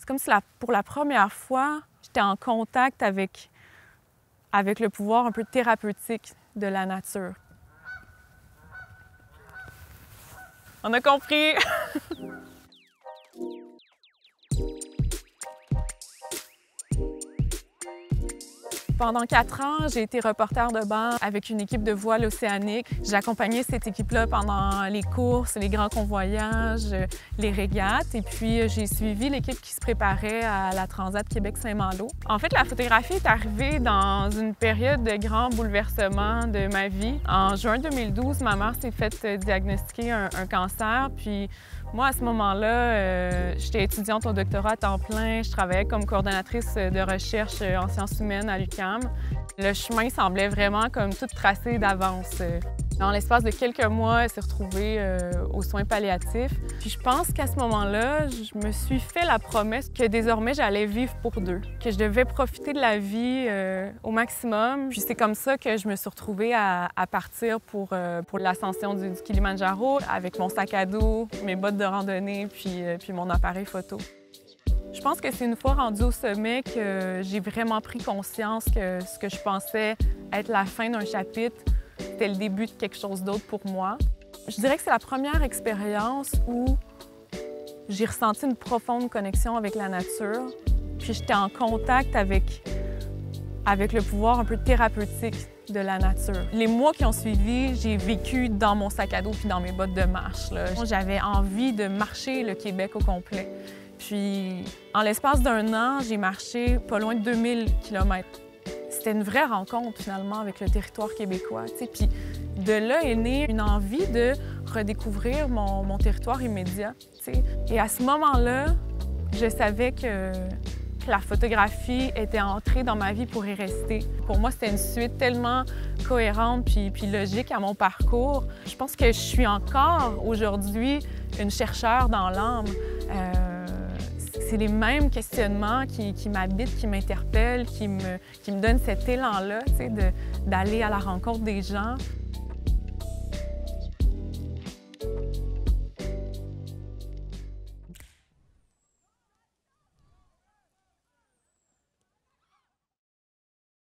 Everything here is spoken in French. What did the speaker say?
comme si pour la première fois, j'étais en contact avec le pouvoir un peu thérapeutique de la nature. On a compris! Pendant 4 ans, j'ai été reporter de banc avec une équipe de voile océanique. J'ai accompagné cette équipe-là pendant les courses, les grands convoyages, les régates. Et puis, j'ai suivi l'équipe qui se préparait à la Transat Québec-Saint-Malo. En fait, la photographie est arrivée dans une période de grand bouleversement de ma vie. En juin 2012, ma mère s'est faite diagnostiquer un cancer. Puis, moi, à ce moment-là, j'étais étudiante au doctorat à temps plein. Je travaillais comme coordonnatrice de recherche en sciences humaines à l'UQAM. Le chemin semblait vraiment comme tout tracé d'avance. En l'espace de quelques mois, elle s'est retrouvée aux soins palliatifs. Puis je pense qu'à ce moment-là, je me suis fait la promesse que désormais, j'allais vivre pour deux, que je devais profiter de la vie au maximum. Puis c'est comme ça que je me suis retrouvée à partir pour l'ascension du Kilimandjaro avec mon sac à dos, mes bottes de randonnée, puis mon appareil photo. Je pense que c'est une fois rendue au sommet que j'ai vraiment pris conscience que ce que je pensais être la fin d'un chapitre, c'était le début de quelque chose d'autre pour moi. Je dirais que c'est la première expérience où j'ai ressenti une profonde connexion avec la nature, puis j'étais en contact avec le pouvoir un peu thérapeutique de la nature. Les mois qui ont suivi, j'ai vécu dans mon sac à dos puis dans mes bottes de marche. J'avais envie de marcher le Québec au complet. Puis, en l'espace d'1 an, j'ai marché pas loin de 2000 km. C'était une vraie rencontre, finalement, avec le territoire québécois. Puis, de là est née une envie de redécouvrir mon territoire immédiat. T'sais. Et à ce moment-là, je savais que la photographie était entrée dans ma vie pour y rester. Pour moi, c'était une suite tellement cohérente puis logique à mon parcours. Je pense que je suis encore, aujourd'hui, une chercheure dans l'âme. C'est les mêmes questionnements qui m'habitent, qui m'interpellent, qui me donnent cet élan-là, d'aller à la rencontre des gens.